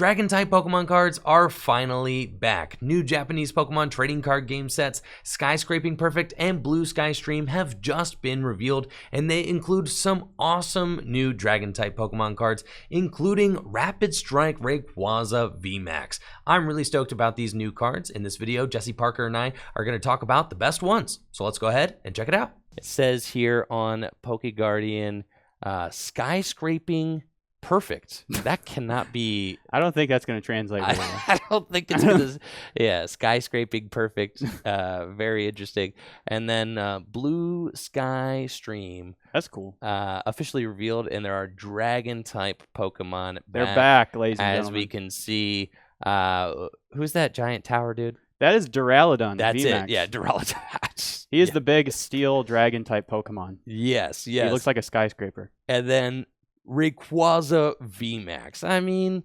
Dragon-type Pokemon cards are finally back. New Japanese Pokemon trading card game sets, Skyscraping Perfect and Blue Sky Stream have just been revealed, and they include some awesome new Dragon-type Pokemon cards, including Rapid Strike Rayquaza VMAX. I'm really stoked about these new cards. In this video, Jesse Parker and I are going to talk about the best ones. So let's go ahead and check it out. It says here on PokeGuardian, Skyscraping Perfect. That cannot be. I don't think that's going to translate. Really. I don't think it's going to. Yeah, Skyscraping Perfect. Very interesting. And then Blue Sky Stream. That's cool. Officially revealed, and there are Dragon type Pokemon. They're back, ladies and as gentlemen. we can see. Who's that giant tower dude? That is Duraludon. That's VMAX. it. Yeah, Duraludon. He is the big steel dragon type Pokemon. Yes. He looks like a skyscraper. And then Rayquaza VMAX. I mean,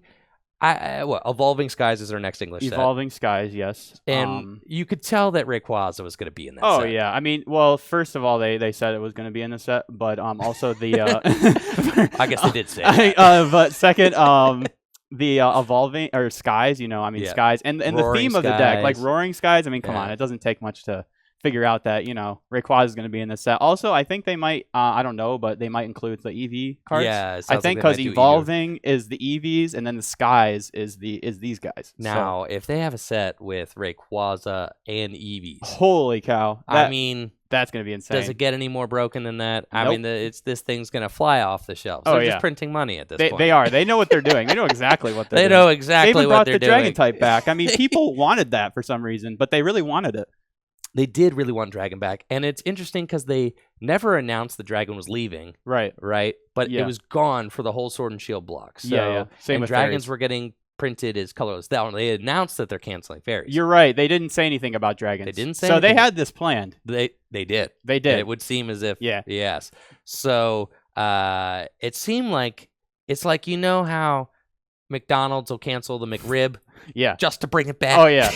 Evolving Skies is our next English set. Evolving Skies, yes. And you could tell that Rayquaza was going to be in that set. Oh, yeah. I mean, well, first of all, they said it was going to be in the set, but also the... I guess they did say that. But second, the Evolving, or Skies, Skies. And the theme of the deck, like Roaring Skies, I mean, come on. It doesn't take much to figure out that, Rayquaza is going to be in this set. Also, I think they might, I don't know, but they might include the EV cards. Yeah, I think because Evolving is the EVs, and then the Skies is these guys. Now, if they have a set with Rayquaza and EVs. Holy cow. I mean, that's going to be insane. Does it get any more broken than that? Nope. I mean, this thing's going to fly off the shelves. Oh, They're yeah. just printing money at this point. They are. They know what they're doing. They know exactly what they're doing. They know exactly they even what they're brought the doing. Dragon type back. I mean, people wanted that for some reason, but they really wanted it. They did really want Dragon back, and it's interesting because they never announced the Dragon was leaving. Right? But it was gone for the whole Sword and Shield block. So, Same and with Dragons fairies. Were getting printed as colorless. They announced that they're canceling fairies. You're right. They didn't say anything about dragons. They didn't say so anything. They had this planned. They did. They did. And it would seem as if yes. So it seemed like it's like how McDonald's will cancel the McRib. Yeah. Just to bring it back. Oh yeah.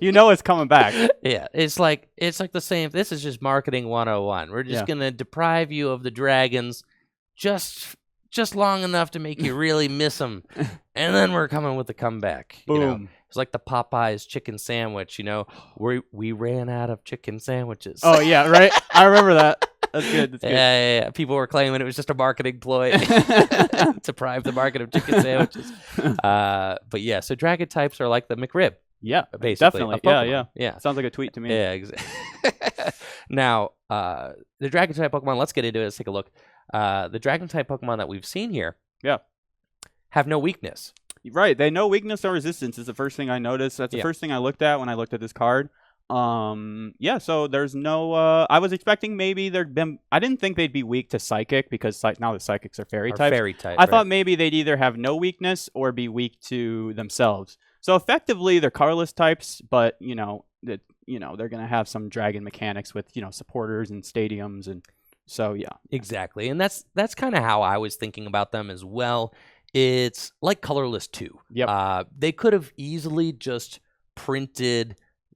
It's coming back. Yeah. It's like the same. This is just marketing 101. We're just gonna deprive you of the dragons just long enough to make you really miss them, and then we're coming with the comeback. Boom. It's like the Popeyes chicken sandwich. We ran out of chicken sandwiches. Oh yeah, right. I remember that. That's good. That's good. Yeah. People were claiming it was just a marketing ploy to deprive the market of chicken sandwiches. But yeah, so dragon types are like the McRib. Yeah, basically. Definitely. Yeah. Sounds like a tweet to me. Yeah, exactly. Now, the dragon type Pokemon. Let's get into it. Let's take a look. The dragon type Pokemon that we've seen here, have no weakness. Right, they know weakness or resistance is the first thing I noticed. That's the first thing I looked at when I looked at this card. So there's no. I was expecting maybe there'd been. I didn't think they'd be weak to Psychic because now the Psychics are Fairy types. Fairy type. I thought maybe they'd either have no weakness or be weak to themselves. So effectively, they're colorless types, but they're gonna have some dragon mechanics with supporters and stadiums and. So yeah, exactly, and that's kind of how I was thinking about them as well. It's like colorless too. Yep. They could have easily just printed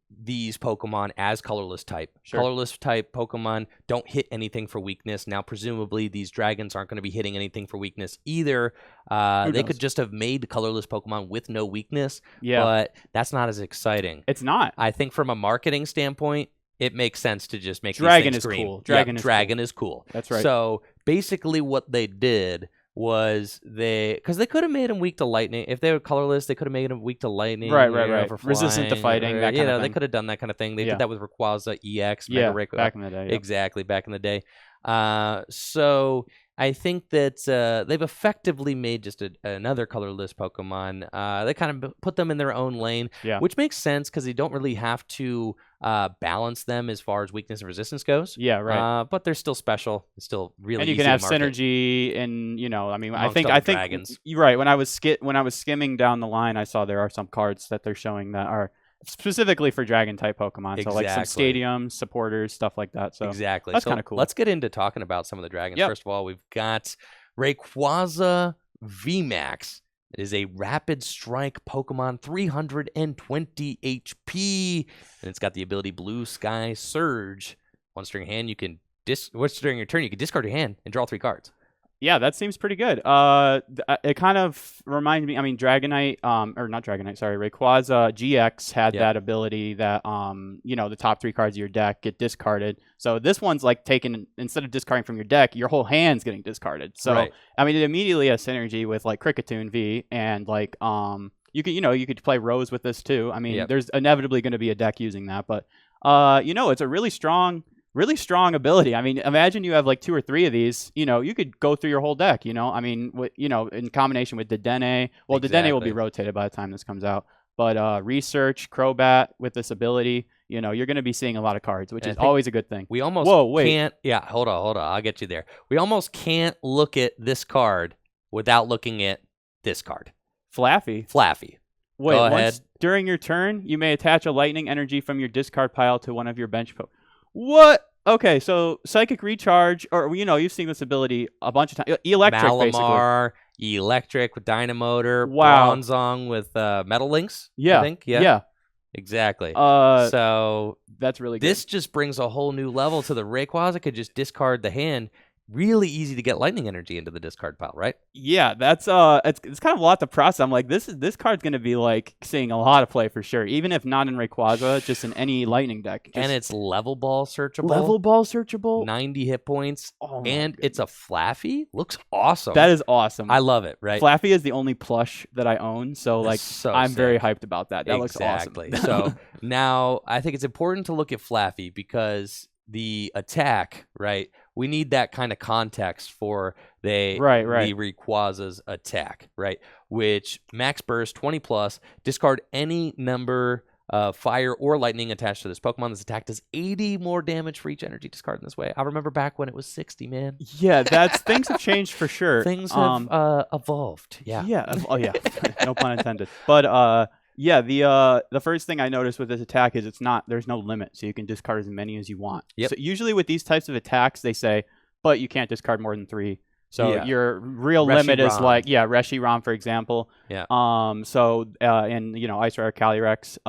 these Pokemon as colorless type. Sure. Colorless type Pokemon don't hit anything for weakness. Now, presumably, these dragons aren't going to be hitting anything for weakness either. They could just have made colorless Pokemon with no weakness. Yeah. But that's not as exciting. It's not. I think from a marketing standpoint, it makes sense to just make Dragon these is things green. cool. Dragon is cool. That's right. So basically, what they did was because they could have made him weak to lightning. If they were colorless, they could have made him weak to lightning. Right. For resistant to fighting. That kind of thing. They could have done that kind of thing. They did that with Rayquaza EX. Back in the day. Exactly, back in the day. So I think that they've effectively made just another colorless Pokemon. They kind of put them in their own lane, which makes sense because they don't really have to balance them as far as weakness and resistance goes. Yeah, right. But they're still special. It's still really and you easy can have to market. Synergy, and I think dragons. You're right. When I was skimming down the line, I saw there are some cards that they're showing that are specifically for dragon type Pokemon. So like some stadiums, supporters, stuff like that. So exactly, that's kind of cool. Let's get into talking about some of the dragons. First of all, we've got Rayquaza VMAX. It is a Rapid Strike Pokemon, 320 HP, and it's got the ability Blue Sky Surge. Once during your turn, you can discard your hand and draw 3 cards. Yeah, that seems pretty good. It kind of reminds me. I mean, Dragonite, or not Dragonite, sorry, Rayquaza GX had that ability that, the top 3 cards of your deck get discarded. So this one's like taking, instead of discarding from your deck, your whole hand's getting discarded. So I mean, it immediately has synergy with like Kricketune V, and like you could play Rose with this too. I mean, there's inevitably going to be a deck using that, but it's a really strong ability. I mean, imagine you have like 2 or 3 of these, you could go through your whole deck, I mean, in combination with Dedenne. Well, Dedenne will be rotated by the time this comes out, but Research, Crobat with this ability, you're going to be seeing a lot of cards, which is always a good thing. We almost can't, hold on, I'll get you there. We almost can't look at this card without looking at this card. Flaffy. Wait, go ahead. During your turn, you may attach a lightning energy from your discard pile to one of your bench What? Okay, so Psychic Recharge, or you've seen this ability a bunch of times. Electric, Malamar, basically. Electric with Dynamotor. Wow. Bronzong with Metal Links. Yeah. I think. Yeah. Exactly. So that's really good. This just brings a whole new level to the Rayquaza. Could just discard the hand. Really easy to get lightning energy into the discard pile, right? Yeah, that's it's kind of a lot to process. I'm like, this card's gonna be like seeing a lot of play for sure, even if not in Rayquaza, just in any lightning deck. And it's level ball searchable. 90 hit points. And it's a Flaffy. Looks awesome. That is awesome. I love it, right? Flaffy is the only plush that I own, so like I'm very hyped about that. That looks awesome. So now I think it's important to look at Flaffy because the attack, right? We need that kind of context for the Rayquaza's attack, right? Which max burst 20 plus, discard any number of fire or lightning attached to this Pokemon. This attack does 80 more damage for each energy discard in this way. I remember back when it was 60, man. Yeah, things have changed for sure. Things have evolved. Yeah. Yeah. Oh yeah. No pun intended. But yeah, the first thing I noticed with this attack is there's no limit, so you can discard as many as you want. Yep. So usually with these types of attacks, they say, but you can't discard more than 3. So your real limit is like Reshiram, for example. Yeah. So and Ice Rare Calyrex.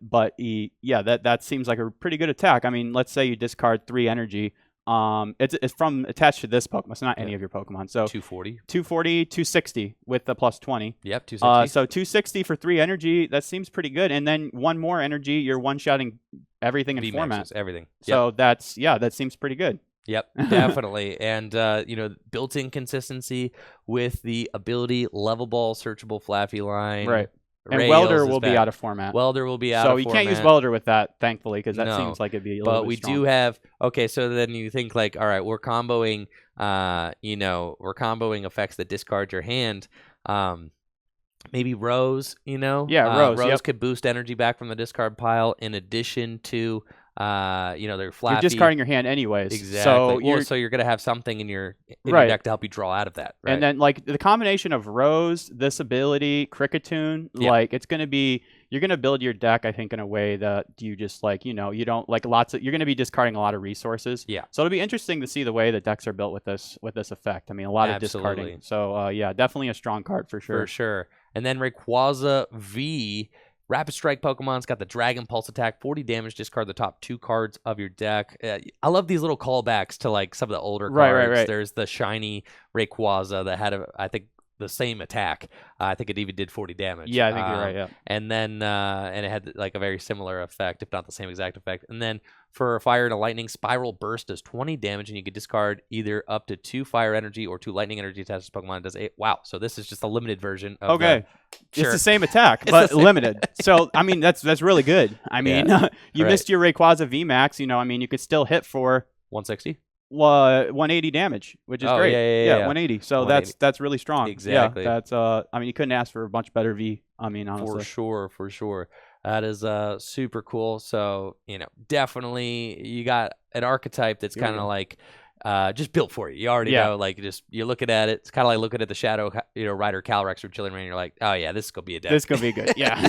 But that seems like a pretty good attack. I mean, let's say you discard 3 energy. It's from attached to this Pokemon, so not any of your Pokemon. So 240, 260 with the plus 20. Yep, 260. So 260 for 3 energy. That seems pretty good. And then 1 more energy, you're one-shotting everything in format. Everything. So that seems pretty good. Yep, definitely. And built-in consistency with the ability level ball searchable Flaffy line. Right. And Welder will be out of format. Welder will be out of format. So you can't use Welder with that, thankfully, because that seems like it'd be a little bit But we strong. do have, so then you think like, all right, we're comboing, we're comboing effects that discard your hand. Maybe Rose, Yeah, Rose. Rose could boost energy back from the discard pile in addition to, they're Flaffy. You're discarding your hand anyways. Exactly. So you're going to have something in your deck to help you draw out of that. Right? And then like the combination of Rose, this ability, Kricketune, like it's going to be, you're going to build your deck, I think, in a way that you just like, you don't like you're going to be discarding a lot of resources. Yeah. So it'll be interesting to see the way the decks are built with this effect. I mean, a lot of discarding. So definitely a strong card for sure. For sure. And then Rayquaza V, Rapid Strike Pokemon's got the Dragon Pulse attack, 40 damage, discard the top 2 cards of your deck. I love these little callbacks to like some of the older cards. Right. There's the shiny Rayquaza that had, I think, the same attack. I think it even did 40 damage. Yeah, I think you're right, yeah. And then, and it had like a very similar effect, if not the same exact effect. And then for Fire and a Lightning, Spiral Burst does 20 damage, and you can discard either up to 2 Fire Energy or 2 Lightning Energy attached to Pokemon. It does 8. Wow, so this is just a limited version of It's the same attack, but limited. So, I mean, that's really good. I mean, you missed your Rayquaza VMAX, I mean, you could still hit for 160? 180 damage, which is great. Yeah, 180. So 180. That's really strong. Exactly. Yeah, that's I mean, you couldn't ask for a much better V. I mean, honestly. For sure. That is super cool. So, definitely you got an archetype that's kind of like just built for you. You already know, like you're looking at it. It's kind of like looking at the Shadow Rider Calyrex or Chilling Reign. You're like, oh yeah, this is gonna be a deck. This is gonna be good. Yeah.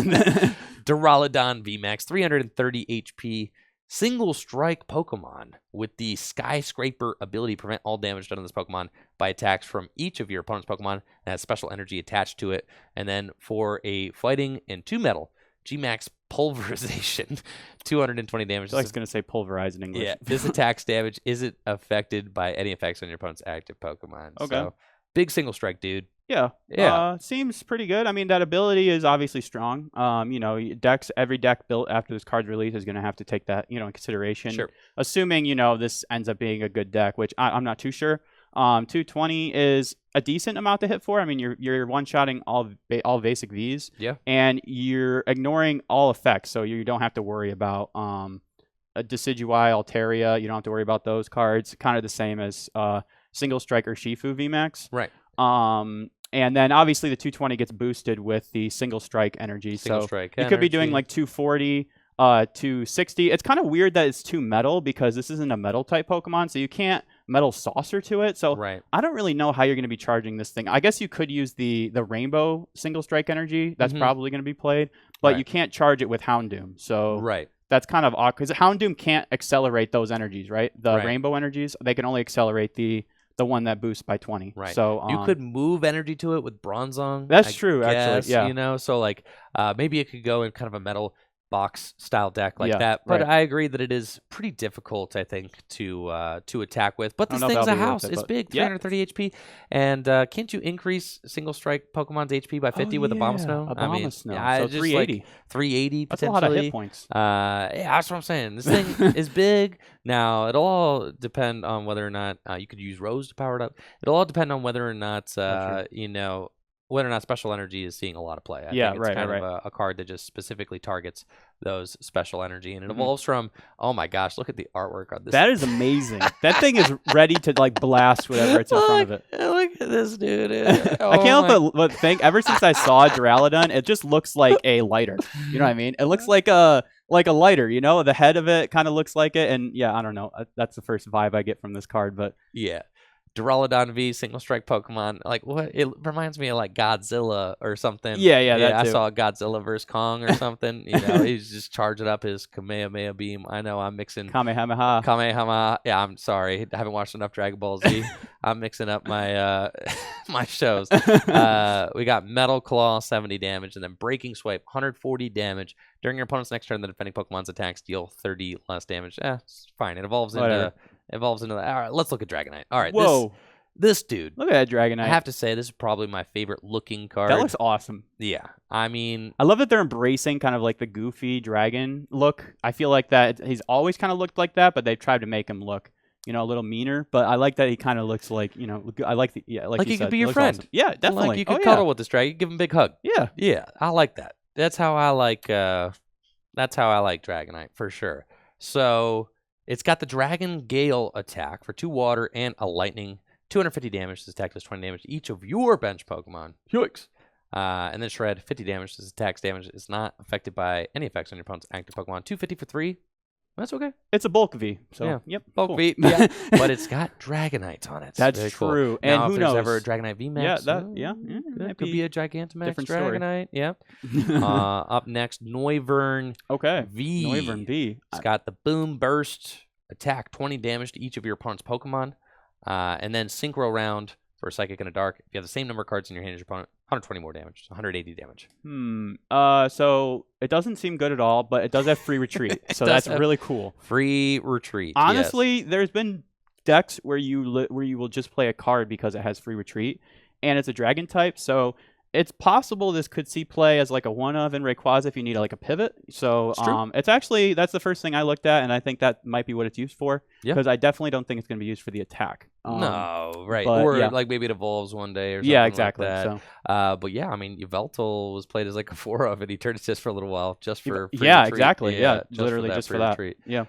Duraludon VMAX, 330 HP. Single strike Pokemon with the Skyscraper ability, prevent all damage done to this Pokemon by attacks from each of your opponent's Pokemon, and has special energy attached to it. And then for a fighting and 2 metal, G-Max Pulverization, 220 damage. I was going to say pulverize in English. Yeah, this attack's damage isn't affected by any effects on your opponent's active Pokemon. Okay. So, big single strike, dude. Yeah. Seems pretty good. I mean, that ability is obviously strong. You know, every deck built after this card's release is going to have to take that, you know, in consideration. Sure. Assuming, you know, this ends up being a good deck, which I'm not too sure. 220 is a decent amount to hit for. I mean, you're one-shotting all basic Vs. Yeah. And you're ignoring all effects, so you don't have to worry about a Decidueye, Altaria. You don't have to worry about those cards. Kind of the same as Single Strike or Shifu VMAX. Right. And then obviously the 220 gets boosted with the Single Strike energy. You could be doing like 240, 260. It's kind of weird that it's 2 metal because this isn't a metal type Pokemon, so you can't Metal Saucer to it. So I don't really know how you're going to be charging this thing. I guess you could use the Rainbow Single Strike energy. That's probably going to be played, but you can't charge it with Houndoom. So that's kind of odd because Houndoom can't accelerate those energies, right? The Rainbow energies, they can only accelerate the one that boosts by 20. Right. So you could move energy to it with Bronzong. That's true, actually. Yeah. You know, so like maybe it could go in kind of a metal box style deck like that. But I agree that it is pretty difficult, I think, to attack with. But this thing's a house. It's big, 330 HP. And can't you increase Single Strike Pokemon's HP by 50 with Abomasnow? Abomasnow. So 380. Like 380 that's potentially. A lot of hit points. Yeah, that's what I'm saying. This thing is big. Now, it'll all depend on whether or not you could use Rose to power it up. It'll all depend on whether or not, you know, whether or not Special Energy is seeing a lot of play. I think it's kind of a card that just specifically targets those Special Energy. And it evolves from, oh my gosh, look at the artwork on this. That is amazing. That thing is ready to like blast whatever it's in front of it. Look at this, dude. I can't help but think, ever since I saw Duraludon, it just looks like a lighter. You know what I mean? It looks like a lighter, you know? The head of it kind of looks like it. And yeah, I don't know. That's the first vibe I get from this card. But yeah. Duraludon V, Single Strike Pokemon. Like, what? It reminds me of like Godzilla or something. Yeah, that too. I saw Godzilla vs. Kong or something. You know, he's just charging up his Kamehameha beam. I know I'm mixing Kamehameha. Yeah, I'm sorry. I haven't watched enough Dragon Ball Z. I'm mixing up my my shows. We got Metal Claw, 70 damage, and then Breaking Swipe, 140 damage. During your opponent's next turn, the defending Pokemon's attacks deal 30 less damage. It's fine. It evolves into that. All right, let's look at Dragonite. All right, this dude. Look at that Dragonite. I have to say, this is probably my favorite looking card. That looks awesome. Yeah, I mean, I love that they're embracing kind of like the goofy dragon look. I feel like that he's always kind of looked like that, but they've tried to make him look, you know, a little meaner. But I like that he kind of looks like, you know, I like like he said, could be your friend. Awesome. Yeah, definitely. Like you could cuddle with this dragon, give him a big hug. Yeah, I like that. That's how I like. That's how I like Dragonite for sure. So it's got the Dragon Gale attack for 2 water and a lightning. 250 damage. This attack does 20 damage to each of your bench Pokemon. Yikes. And then Shred, 50 damage. This attack's damage is not affected by any effects on your opponent's active Pokemon. 250 for 3. That's okay. It's a bulk V. So, yeah. Yep. Bulk V. Yeah. But it's got Dragonite on it. That's true. Cool. And now, who if knows? there's ever a Dragonite VMAX. That could be a Gigantamax Dragonite. Story. Yep. Up next, Noivern V. Noivern V. It's got the Boom Burst attack, 20 damage to each of your opponent's Pokemon. And then Synchro Round for a Psychic and a Dark. If you have the same number of cards in your hand as your opponent, 120 more damage, 180 damage. So it doesn't seem good at all, but it does have free retreat. So that's really cool. Free retreat. Honestly, there's been decks where you will just play a card because it has free retreat, and it's a dragon type. So it's possible this could see play as like a one-of in Rayquaza if you need like a pivot. So it's actually, that's the first thing I looked at, and I think that might be what it's used for. Because I definitely don't think it's going to be used for the attack. No, right. Or like maybe it evolves one day or something exactly. like that. So. But yeah, I mean, Yveltal was played as like a 4-of, and he turned assist for a little while just for free Yeah, retreat. exactly. Yeah, literally just for that. Retreat. Yeah.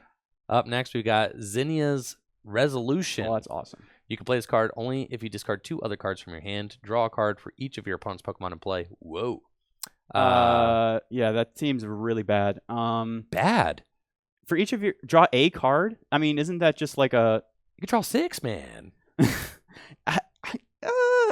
Up next, we got Zinnia's Resolution. Oh, that's awesome. You can play this card only if you discard 2 other cards from your hand. Draw a card for each of your opponent's Pokemon in play. Whoa. Yeah, that seems really bad. Bad? For each of your... Draw a card? I mean, isn't that just like a... You can draw 6, man.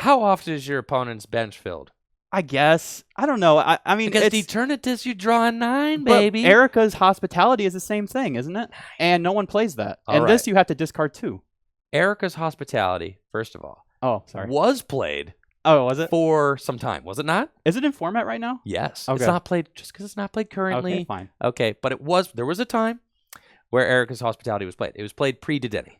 How often is your opponent's bench filled? I guess. I don't know. I mean, because Eternatus, you draw a 9, baby. But Erica's Hospitality is the same thing, isn't it? And no one plays that. This, you have to discard 2. Erica's Hospitality, first of all, oh, sorry, was played Oh, was it? For some time, was it not? Is it in format right now? Yes. Okay. It's not played just because it's not played currently. Okay, fine. Okay, but there was a time where Erica's Hospitality was played. It was played pre-Dedenne.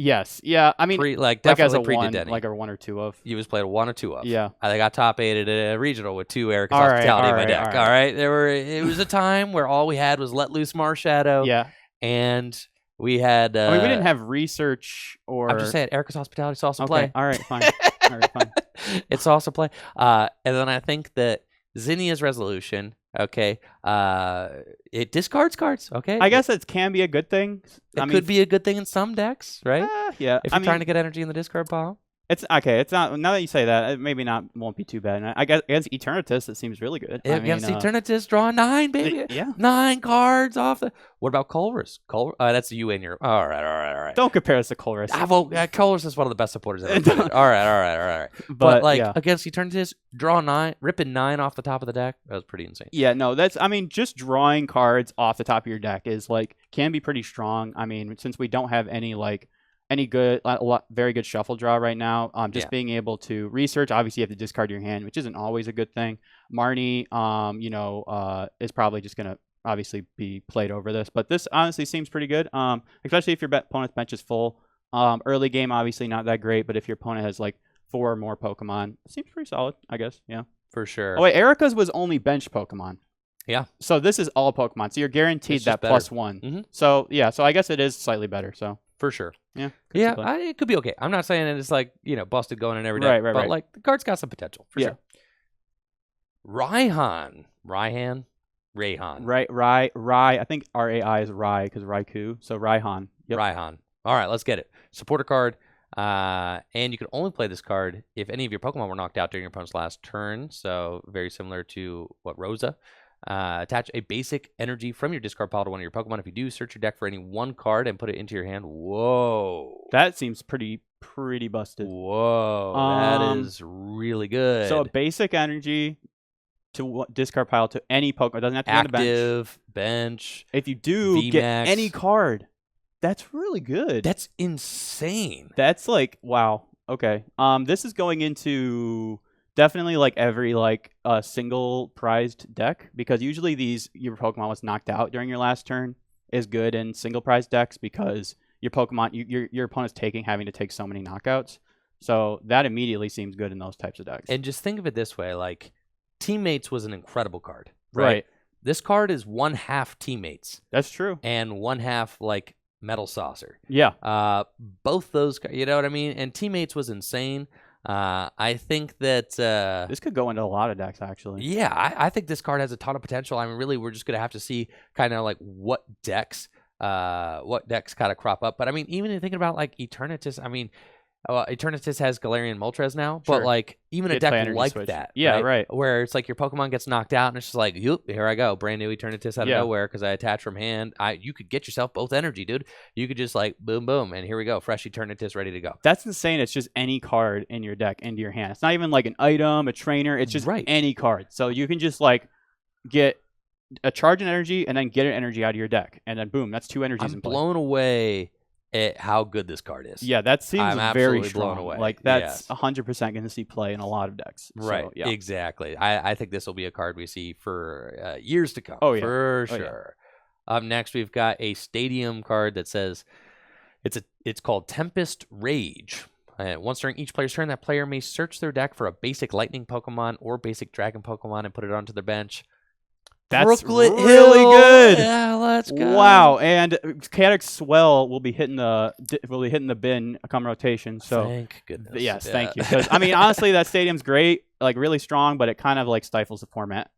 Yes. Yeah. I mean, definitely as a pre-Dedenne. like a 1 or 2 of. It was played a 1 or 2 of. Yeah. I got top 8 at a regional with 2 Erica's Hospitality in my deck. All right. It was a time where all we had was Let Loose Marshadow. Yeah. And we had. I mean, we didn't have research or. I'm just saying, Erica's Hospitality is also play. All right. Fine. All right. Fine. It's also play. And then I think that Zinnia's Resolution. Okay. It discards cards. Okay. I guess it can be a good thing. It could be a good thing in some decks, right? Yeah. If you're trying to get energy in the discard pile. It's okay. It's not. Now that you say that, it maybe won't be too bad. And I guess against Eternatus, it seems really good. Against Eternatus, draw 9, baby. Yeah. 9 cards off the. What about Colress? That's you and your. All right. Don't compare us to Colress. Colress is one of the best supporters ever. All right. But against Eternatus, draw 9, ripping 9 off the top of the deck. That was pretty insane. Yeah. No. Just drawing cards off the top of your deck is can be pretty strong. I mean, since we don't have any good, very good shuffle draw right now. Being able to research. Obviously, you have to discard your hand, which isn't always a good thing. Marnie, is probably just gonna obviously be played over this, but this honestly seems pretty good. Especially if your opponent's bench is full. Early game, obviously not that great, but if your opponent has 4 or more Pokemon, it seems pretty solid, I guess. Yeah, for sure. Oh wait, Erica's was only bench Pokemon. Yeah. So this is all Pokemon. So you're guaranteed that +1. Mm-hmm. So yeah. So I guess it is slightly better. So. For sure. Yeah. It could be okay. I'm not saying it's busted going in every day. Right. But the card's got some potential. For sure. Raihan. Rai. I think RAI is Rai because Raikou. So Raihan. Yep. Raihan. All right, let's get it. Support a card. And you can only play this card if any of your Pokemon were knocked out during your opponent's last turn. So very similar to what Rosa. Attach a basic energy from your discard pile to one of your Pokemon. If you do, search your deck for any one card and put it into your hand. Whoa. That seems pretty busted. Whoa. That is really good. So a basic energy to discard pile to any Pokemon. It doesn't have to be on the bench. Active, bench. If you do VMAX. Get any card, that's really good. That's insane. That's wow. Okay. This is going into... Definitely every single prized deck, because usually your Pokemon was knocked out during your last turn is good in single prized decks because your Pokemon your opponent's having to take so many knockouts. So that immediately seems good in those types of decks. And just think of it this way, Teammates was an incredible card. Right. This card is 1/2 Teammates. That's true. And 1/2 Metal Saucer. Yeah. Both those, you know what I mean? And Teammates was insane. I think that this could go into a lot of decks, actually. Yeah, I think this card has a ton of potential. I mean, really, we're just gonna have to see kind of what decks kind of crop up. But I mean, even thinking about Eternatus, I mean, Eternatus has Galarian Moltres now, sure. But even a deck like switch. that, yeah, right, where it's your Pokemon gets knocked out and it's just yoop, here I go, brand new Eternatus out of nowhere because I attach from hand. You could get yourself both energy, dude. You could just boom, boom, and here we go, fresh Eternatus ready to go. That's insane. It's just any card in your deck into your hand. It's not even an item, a trainer. It's just any card. So you can just get a charge in energy and then get an energy out of your deck, and then boom, that's 2 energies in play. I'm blown away at how good this card is. Yeah, that seems very strong. Blown away. That's 100% going to see play in a lot of decks. Right. So, yeah. Exactly. I think this will be a card we see for years to come. Oh yeah, for sure. Yeah. Up next, we've got a stadium card that says it's called Tempest Rage. Once during each player's turn, that player may search their deck for a basic lightning Pokemon or basic dragon Pokemon and put it onto their bench. That's Brooklet really Hill. good. Yeah, let's go. Wow, and Chaotic Swell will be hitting the bin come rotation. So thank goodness. Yes, thank you. I mean, honestly, that stadium's great, really strong, but it kind of stifles the format.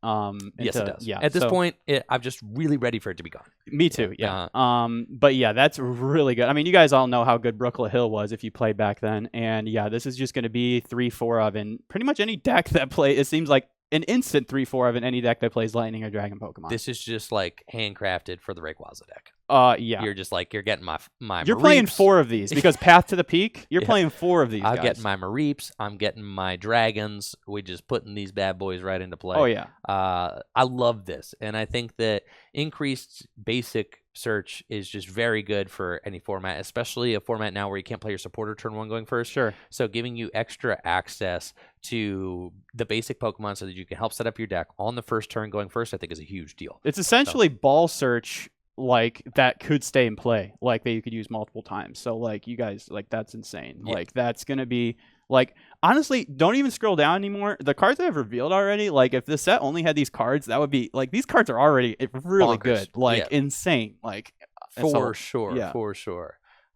Yes, it does. Yeah. At this point, I'm just really ready for it to be gone. Me too. Yeah. But yeah, that's really good. I mean, you guys all know how good Brooklet Hill was if you played back then, and yeah, this is just going to be 3/4 of in pretty much any deck that play. It seems like an instant 3/4 of in any deck that plays Lightning or Dragon Pokemon. This is just handcrafted for the Rayquaza deck. Yeah. You're just like, you're getting my You're Mareeps. playing 4 of these because Path to the Peak. You're playing 4 of these. I'm guys. getting my Mareeps. I'm getting my Dragons. We just putting these bad boys right into play. Oh yeah. I love this, and I think that increased basic search is just very good for any format, especially a format now where you can't play your supporter turn 1 going first. Sure. So giving you extra access to the basic Pokemon so that you can help set up your deck on the first turn going first, I think is a huge deal. It's essentially ball search like that could stay in play, like that you could use multiple times. So like you guys, like that's insane. Yeah. Like that's gonna be like, honestly, don't even scroll down anymore. The cards that I've revealed already, like if the set only had these cards, that would be like, these cards are already really bonkers. Good, like insane, like for sure.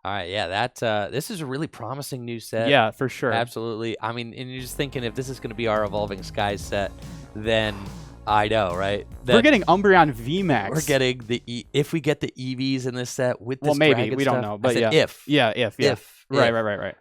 All right, yeah, that this is a really promising new set. Yeah, for sure. Absolutely. I mean, and you're just thinking if this is going to be our Evolving Skies set, then I know, right? We're getting Umbreon VMAX. We're getting if we get the EVs in this set with this maybe Dragon we stuff, don't know, but if. If. Right.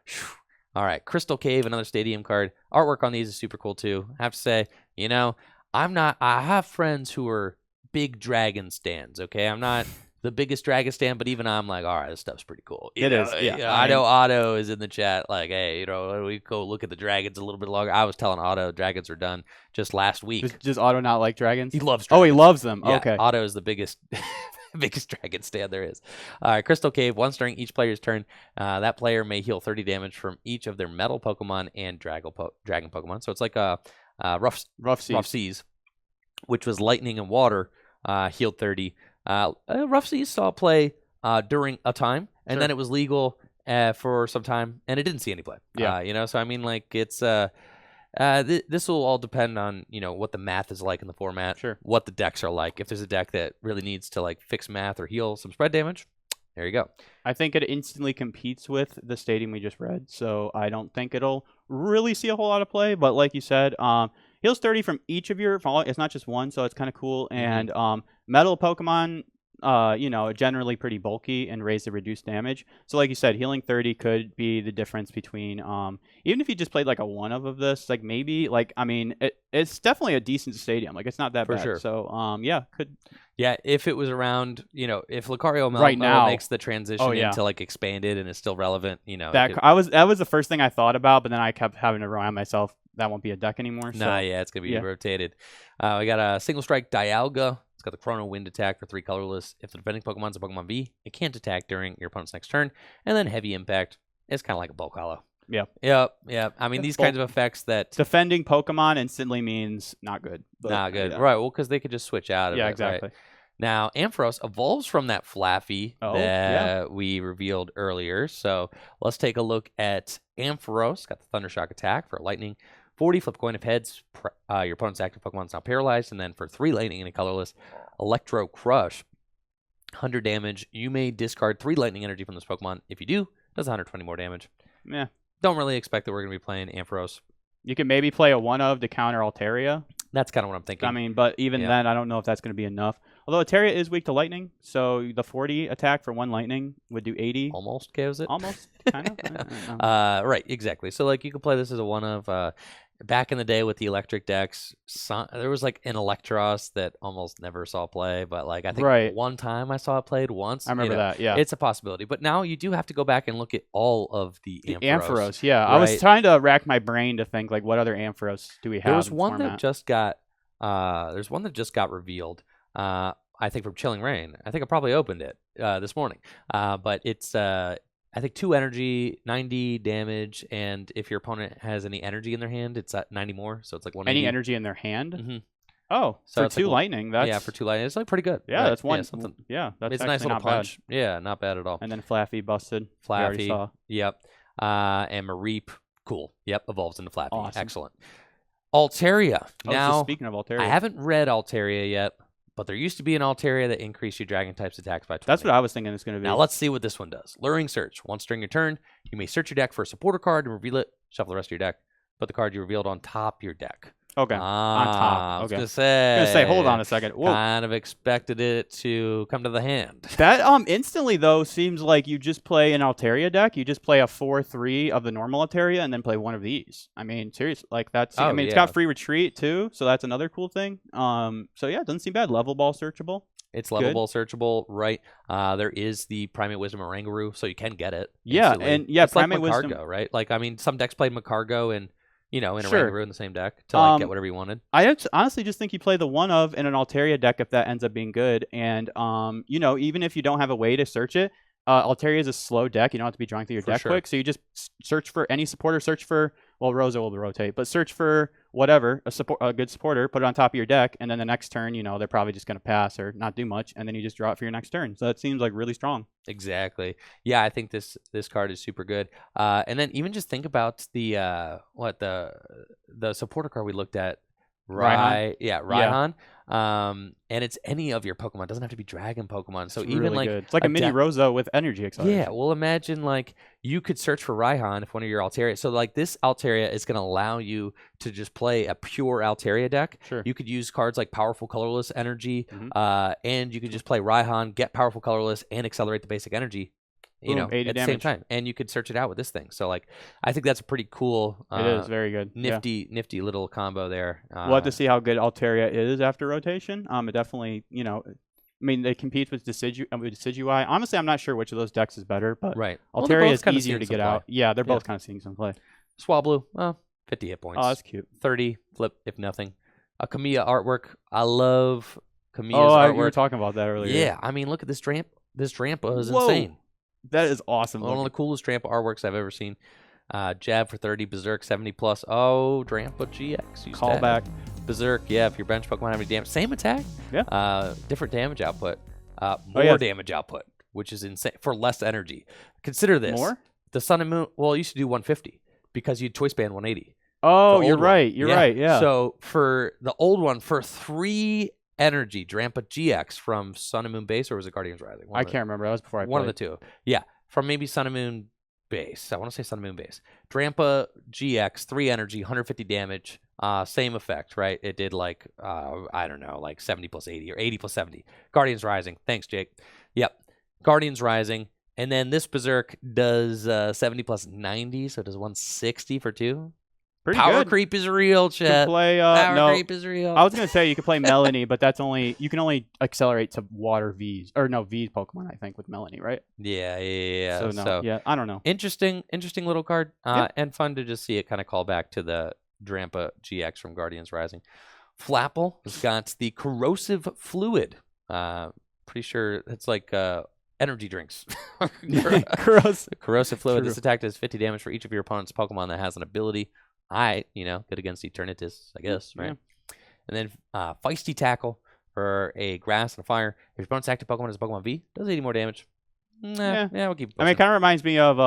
All right, Crystal Cave, another stadium card. Artwork on these is super cool too. I have to say, you know, I have friends who are big Dragon stands, okay? I'm not the biggest Dragon stand, but even I'm like, all right, this stuff's pretty cool. It is. I know Otto is in the chat like, hey, you know, we go look at the Dragons a little bit longer. I was telling Otto Dragons are done just last week. Does Otto not like Dragons? He loves Dragons. Oh, he loves them. Yeah, okay. Otto is the biggest biggest Dragon stand there is. All right, Crystal Cave, once during each player's turn, that player may heal 30 damage from each of their Metal Pokemon and Dragon Pokemon. So it's like a Rough Seas, which was Lightning and Water, healed 30. Rough Seas saw play during a time, and then it was legal for some time, and it didn't see any play. Yeah. You know, so I mean, like, it's this will all depend on, you know, what the math is like in the format, what the decks are like. If there's a deck that really needs to like fix math or heal some spread damage, there you go. I think it instantly competes with the stadium we just read, so I don't think it'll really see a whole lot of play. But like you said, heals 30 from each of your, it's not just one, so it's kind of cool. And Metal Pokemon, you know, generally pretty bulky and raise the reduced damage. So like you said, healing 30 could be the difference between, even if you just played like a one of this, like maybe, like, I mean, it's definitely a decent stadium. Like, it's not that bad. Sure. So, yeah, could. Yeah, if it was around, you know, if Lucario right now makes the transition into like expanded and is still relevant, you know. That was the first thing I thought about, but then I kept having to remind myself that won't be a deck anymore. So. Nah, yeah, it's going to be rotated. We got a single strike Dialga. It's got the Chrono Wind attack for 3 colorless. If the defending Pokemon's a Pokemon V, it can't attack during your opponent's next turn. And then Heavy Impact. It's kind of like a Bulk Hollow. Yeah. Yep. I mean, these kinds of effects that... Defending Pokemon instantly means not good. Not good. Yeah. Right, well, because they could just switch out of it. Yeah, exactly. Right? Now, Ampharos evolves from that Flaffy that we revealed earlier. So let's take a look at Ampharos. Got the Thundershock attack for lightning. 40, flip coin of heads. Your opponent's active Pokemon is now paralyzed. And then for 3 lightning and a colorless, Electro Crush. 100 damage. You may discard 3 lightning energy from this Pokemon. If you do, it does 120 more damage. Yeah. Don't really expect that we're going to be playing Ampharos. You can maybe play a one-of to counter Altaria. That's kind of what I'm thinking. I mean, but even then, I don't know if that's going to be enough. Although Altaria is weak to lightning, so the 40 attack for 1 lightning would do 80. Almost KOs it. Almost, kind of. Right, exactly. So, like, you could play this as a one-of. Back in the day with the electric decks, there was, like, an Electros that almost never saw play. But, like, I think one time I saw it played once. I remember that, yeah. It's a possibility. But now you do have to go back and look at all of the Ampharos. Yeah. Right? I was trying to rack my brain to think, like, what other Ampharos do we have? There was one that just got... there's one that just got revealed. I think from Chilling Rain. I think I probably opened it this morning. But it's I think 2 energy, 90 damage, and if your opponent has any energy in their hand, it's at 90 more. So it's like 180. Any energy in their hand? Mm-hmm. Oh, so for 2 lightning. That's for 2 lightning. It's like pretty good. Yeah, that's one. Yeah, something. Yeah, that's it's a nice little punch. Bad. Yeah, not bad at all. And then Flaffy busted. Flaffy. Saw. Yep. And Mareep. Cool. Yep. Evolves into Flappy. Awesome. Excellent. Altaria. Now, speaking of Altaria, I haven't read Altaria yet, but there used to be an Altaria that increased your Dragon type's attacks by 20. That's what I was thinking it's going to be. Now let's see what this one does. Luring Search. Once during your turn, you may search your deck for a supporter card and reveal it. Shuffle the rest of your deck. Put the card you revealed on top of your deck. Okay. On top. Okay. I was gonna say, hold on a second. Whoa. Kind of expected it to come to the hand. That instantly though seems like you just play an Altaria deck. You just play a 4/3 of the normal Altaria and then play one of these. I mean, seriously, like that's. I mean, it's got free retreat too, so that's another cool thing. So yeah, it doesn't seem bad. Level ball searchable. It's lovable, searchable, right? There is the Primate Wisdom Oranguru, so you can get it. Yeah, instantly. and yeah, it's Primate like Macargo, Wisdom, right? Like, I mean, some decks played Macargo and, in sure. Oranguru in the same deck to like get whatever you wanted. I honestly just think you play the one of in an Altaria deck if that ends up being good. And, even if you don't have a way to search it, Altaria is a slow deck. You don't have to be drawing through your deck quick. So you just search for any supporter, search for, well, Rosa will rotate, but search for whatever, a good supporter, put it on top of your deck, and then the next turn, they're probably just going to pass or not do much, and then you just draw it for your next turn. So that seems like really strong. Exactly. Yeah, I think this card is super good. And then even just think about the supporter card we looked at. Raihan. Yeah, Raihan. And it's any of your Pokemon. It doesn't have to be Dragon Pokemon. So it's even really like good. It's like a mini Rosa with energy acceleration. Yeah, well, imagine like you could search for Raihan if one of your Altaria. So like this Altaria is going to allow you to just play a pure Altaria deck. Sure. You could use cards like Powerful Colorless Energy, and you could just play Raihan, get Powerful Colorless, and accelerate the basic energy. At the same time, and you could search it out with this thing. So like, I think that's a pretty cool. It is very good, nifty little combo there. We'll have to see how good Altaria is after rotation. It definitely, they compete with Decidueye. Honestly, I'm not sure which of those decks is better, but Altaria is easier to get out. Yeah, they're both kind of seeing some play. Swablu, 50 hit points. Oh, that's cute. 30 flip if nothing. A Kamiya artwork. I love Kamiya's artwork. You were talking about that earlier. Yeah, I mean, look at this Drampa. This Drampa is insane. That is awesome. One of the coolest Drampa artworks I've ever seen. Jab for 30, Berserk 70 plus. Oh, Drampa GX. Callback. Berserk, yeah, if your bench Pokemon have any damage. Same attack. Yeah. Different damage output. More damage output, which is insane for less energy. Consider this. More? The Sun and Moon, well, it used to do 150 because you'd choice band 180. Oh, you're right. You're right, yeah. So for the old one, for 3 energy, Drampa GX from Sun and Moon base, or was it Guardians Rising? I can't remember. That was before I played. One of the two. Yeah, from maybe Sun and Moon base. I want to say Sun and Moon base. Drampa GX, 3 energy, 150 damage. Same effect, right? It did like, I don't know, like 70 plus 80 or 80 plus 70. Guardians Rising. Thanks, Jake. Yep. Guardians Rising. And then this Berserk does 70 plus 90, so it does 160 for 2. Pretty Power good. creep is real, chat. Power creep is real. I was gonna say you could play Melanie, but you can only accelerate to water V's V's Pokemon, I think, with Melanie, right? Yeah. So no, I don't know. Interesting little card, and fun to just see it kind of call back to the Drampa GX from Guardians Rising. Flapple has got the corrosive fluid. Pretty sure it's like energy drinks. Corrosive fluid. True. This attack does 50 damage for each of your opponent's Pokemon that has an ability. Good against Eternatus, I guess, right? Yeah. And then Feisty Tackle for a Grass and a Fire. If your opponent's active Pokemon is Pokemon V, does 80 more damage. Yeah, we'll keep it. I mean, it kind of reminds me of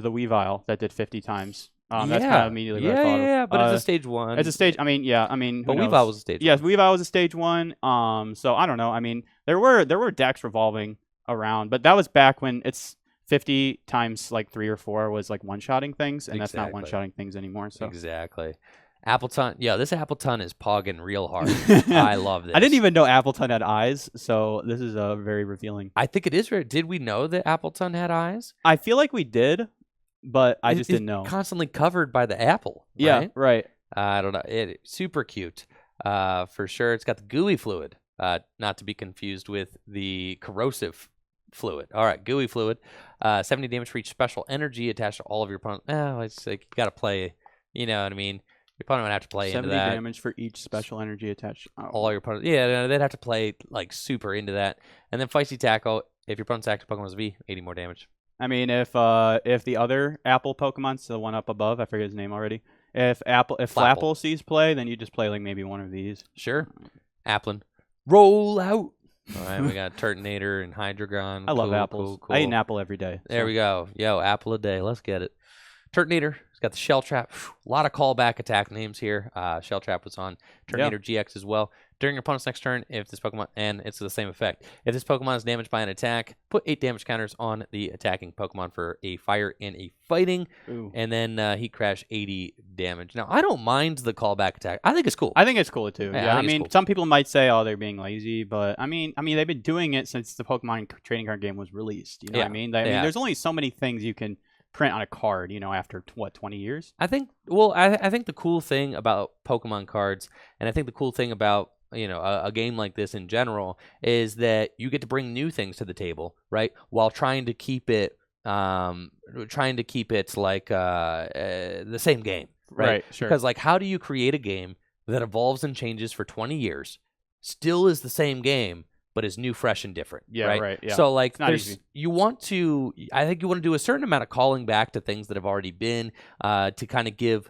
the Weavile that did 50 times. That's kind of immediately what I thought of. Yeah, but it's a stage 1. It's a stage. I mean, but Weavile was a stage 1. Yes, Weavile was a stage 1. So I don't know. I mean, there were decks revolving around, but that was back when it's 50 times like 3 or 4 was like one-shotting things, and that's not one-shotting things anymore. So exactly. Appleton, this Appleton is pogging real hard. I love this. I didn't even know Appleton had eyes, so this is very revealing. I think it is. Did we know that Appleton had eyes? I feel like we did, but I just didn't know. Constantly covered by the apple. Right? Yeah, right. I don't know. Super cute, for sure. It's got the gooey fluid, not to be confused with the corrosive fluid. All right, gooey fluid. 70 damage for each special energy attached to all of your opponents. It's like you got to play. You know what I mean? Your opponent would have to play into that. 70 damage for each special energy attached. All your opponents. Yeah, they'd have to play like super into that. And then Feisty Tackle. If your opponent's active Pokemon is V, 80 more damage. I mean, if the other Apple Pokemon's the one up above, I forget his name already. If Flapple sees play, then you just play like maybe one of these. Sure. Applin. Roll out. All right, we got Turtonator and Hydreigon. I love apples. Cool. I eat an apple every day. There we go. Yo, apple a day. Let's get it. Turtonator. It's got the Shell Trap. A lot of callback attack names here. Shell Trap was on Turtonator GX as well. During your opponent's next turn, if this Pokemon, and it's the same effect. If this Pokemon is damaged by an attack, put 8 damage counters on the attacking Pokemon for a fire and a fighting. Ooh. And then Heat Crash 80 damage. Now, I don't mind the callback attack. I think it's cool. I think it's cool too. Yeah, I mean, cool. Some people might say, "Oh, they're being lazy," but I mean, they've been doing it since the Pokemon trading card game was released. You know what I mean? I mean, there's only so many things you can print on a card, after 20 years? I think the cool thing about Pokemon cards, and I think the cool thing about a game like this in general is that you get to bring new things to the table, right? While trying to keep it like the same game, right? Sure. Because like, how do you create a game that evolves and changes for 20 years, still is the same game, but is new, fresh, and different? Right. So like, I think you want to do a certain amount of calling back to things that have already been, to kind of give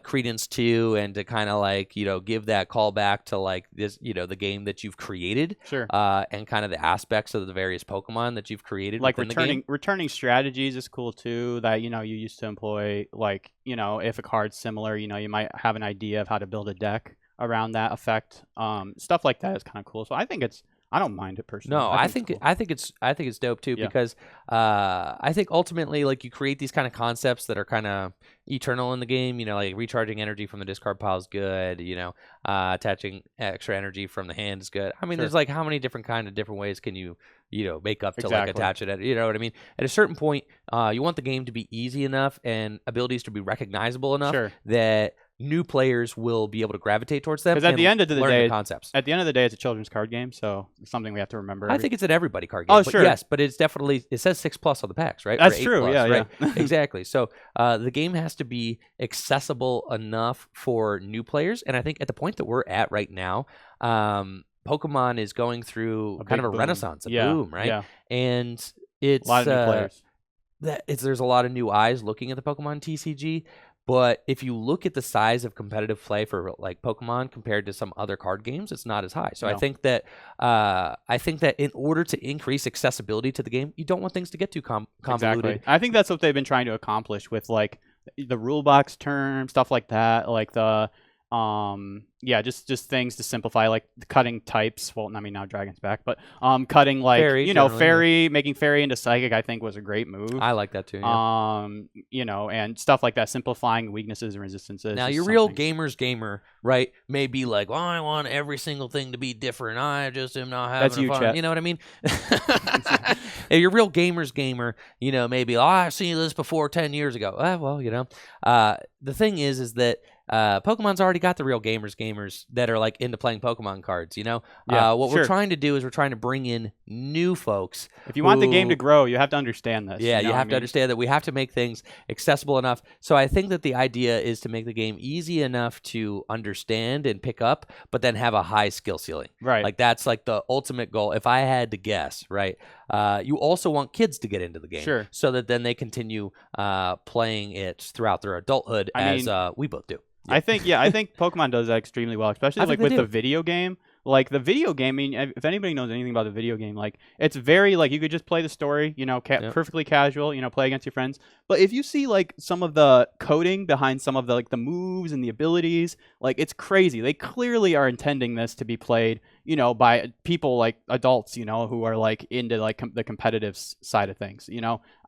credence to, and to kind of like, give that call back to like this, the game that you've created, sure, and kind of the aspects of the various Pokemon that you've created. Like returning strategies is cool too. That you used to employ. Like if a card's similar, you might have an idea of how to build a deck around that effect. Stuff like that is kind of cool. So I don't mind it personally. No, I think it's dope too, because I think ultimately, like, you create these kind of concepts that are kind of eternal in the game. Like recharging energy from the discard pile is good. Attaching extra energy from the hand is good. I mean, there's like how many different ways can you make up to like attach it? You know what I mean? At a certain point, you want the game to be easy enough and abilities to be recognizable enough that new players will be able to gravitate towards them. Because at the end of the day, concepts. At the end of the day, it's a children's card game, so it's something we have to remember. I think it's an everybody card game. Oh, sure. Yes, but it's definitely, it says 6+ on the packs, right? That's true. Right? Exactly. So the game has to be accessible enough for new players, and I think at the point that we're at right now, Pokemon is going through kind of a renaissance, a boom, right? Yeah. And it's a lot of new players. There's a lot of new eyes looking at the Pokemon TCG. But if you look at the size of competitive play for like Pokemon compared to some other card games, it's not as high. So I think that in order to increase accessibility to the game, you don't want things to get too convoluted. Exactly. I think that's what they've been trying to accomplish with like the rule box term, stuff like that, like the just things to simplify, like cutting types. Well, I mean, now Dragon's back, but cutting like fairy, making fairy into psychic, I think was a great move. I like that too. Yeah. And stuff like that, simplifying weaknesses and resistances. Now, your real gamer, right, may be like, well, I want every single thing to be different. I just am not having fun. Chet. You know what I mean? If your real gamer, maybe, I seen this before 10 years ago. Well, the thing is that Pokemon's already got the real gamers that are like into playing Pokemon cards, what we're trying to do is we're trying to bring in new folks. If you want the game to grow, you have to understand this. Yeah, you have to understand that we have to make things accessible enough. So I think that the idea is to make the game easy enough to understand and pick up, but then have a high skill ceiling. Right. Like that's like the ultimate goal. If I had to guess, right? You also want kids to get into the game, so that then they continue playing it throughout their adulthood, as we both do. I think Pokemon does that extremely well, especially like with the video game. Like the video game, I mean, if anybody knows anything about the video game, like it's very like you could just play the story, perfectly casual, play against your friends. But if you see like some of the coding behind some of the like the moves and the abilities, like it's crazy. They clearly are intending this to be played, by people like adults, who are like into like the competitive side of things,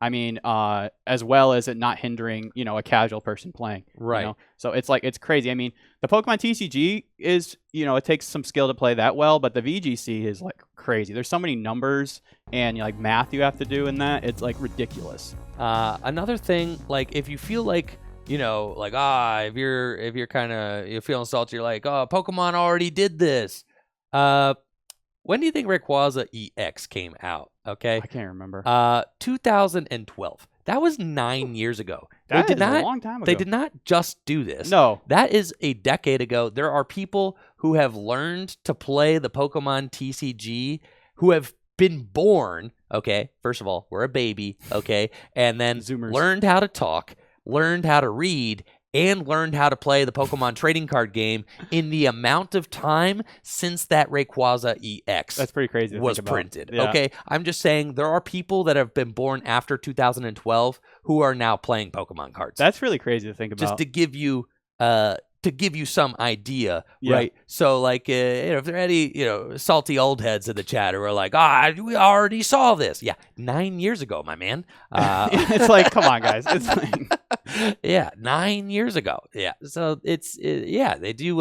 I mean, as well as it not hindering, a casual person playing. Right. So it's crazy. I mean, the Pokemon TCG is, it takes some skill to play that well, but the VGC is like crazy. There's so many numbers and like math you have to do in that. It's like ridiculous. Another thing, like if you feel like, if you're kind of, you're feeling salty, you're like, oh, Pokemon already did this. When do you think Rayquaza EX came out? Okay. I can't remember. 2012. That was 9 years ago. That is a long time ago. They did not just do this. No. That is a decade ago. There are people who have learned to play the Pokemon TCG who have been born, okay, first of all, we're a baby, okay, and then learned how to talk, learned how to read, and learned how to play the Pokemon trading card game in the amount of time since that Rayquaza EX That's pretty crazy to was think about. printed. Yeah. Okay, I'm just saying there are people that have been born after 2012 who are now playing Pokemon cards. That's really crazy to think about. Just to give you some idea, right? So like, if there are any, salty old heads in the chat who are like, we already saw this. Yeah, 9 years ago, my man. It's like, come on, guys. It's like... yeah, 9 years ago. Yeah, so it's they do you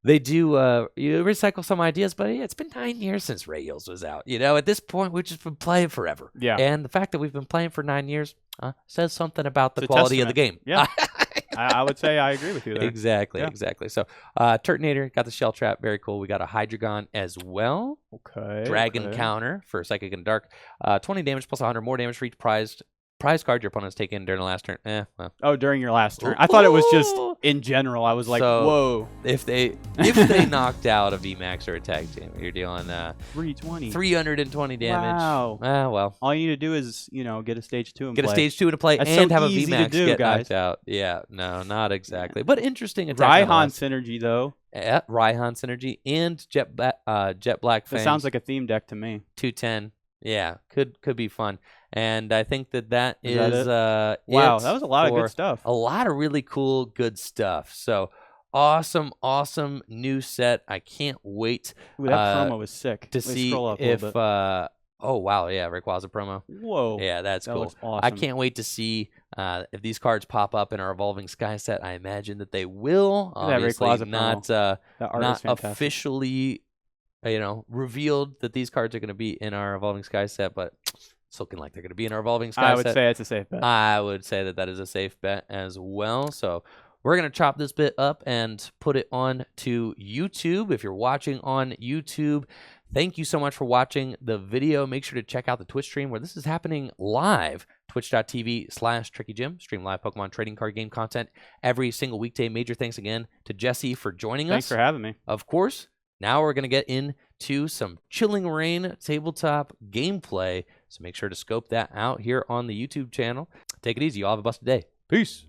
recycle some ideas, but it's been 9 years since Ray Eels was out. At this point, we've just been playing forever. Yeah, and the fact that we've been playing for 9 years says something about the quality of the game. Yeah. I would say I agree with you there. Exactly, Yeah. exactly. So, Turtonator got the Shell Trap, very cool. We got a Hydreigon as well. Okay. Dragon Counter for Psychic and Dark. 20 damage plus 100 more damage for each prize card your opponents take in during the last turn. Well. Oh, during your last turn. I thought it was just in general. I was like, so, whoa. If they knocked out a VMAX or a tag team, you're dealing 320 damage. Wow. Well. All you need to do is, get a stage 2 and get a stage 2 to play That's and so have a easy VMAX to do, get guys. knocked out. Yeah, no, not exactly. But interesting attack. Raihan synergy, though. Yeah, Raihan synergy and Jet Black Fangs. That sounds like a theme deck to me. 210. Yeah, could be fun. And I think that is wow, that was a lot of good stuff. A lot of really cool, good stuff. So awesome new set. I can't wait. Ooh, that promo was sick. To see if oh wow, yeah, Rayquaza promo. Whoa. Yeah, that's cool. Looks awesome. I can't wait to see if these cards pop up in our Evolving Sky set. I imagine that they will. Obviously not officially revealed that these cards are going to be in our Evolving Sky set, but it's looking like they're going to be in our Evolving Sky set. I would say it's a safe bet. I would say that is a safe bet as well. So we're going to chop this bit up and put it on to YouTube. If you're watching on YouTube, thank you so much for watching the video. Make sure to check out the Twitch stream where this is happening live. Twitch.tv/TrickyJim. Stream live Pokemon trading card game content every single weekday. Major thanks again to Jesse for joining us. Thanks for having me. Of course. Now we're going to get into some Chilling Reign tabletop gameplay. So make sure to scope that out here on the YouTube channel. Take it easy. Y'all have a busted day. Peace.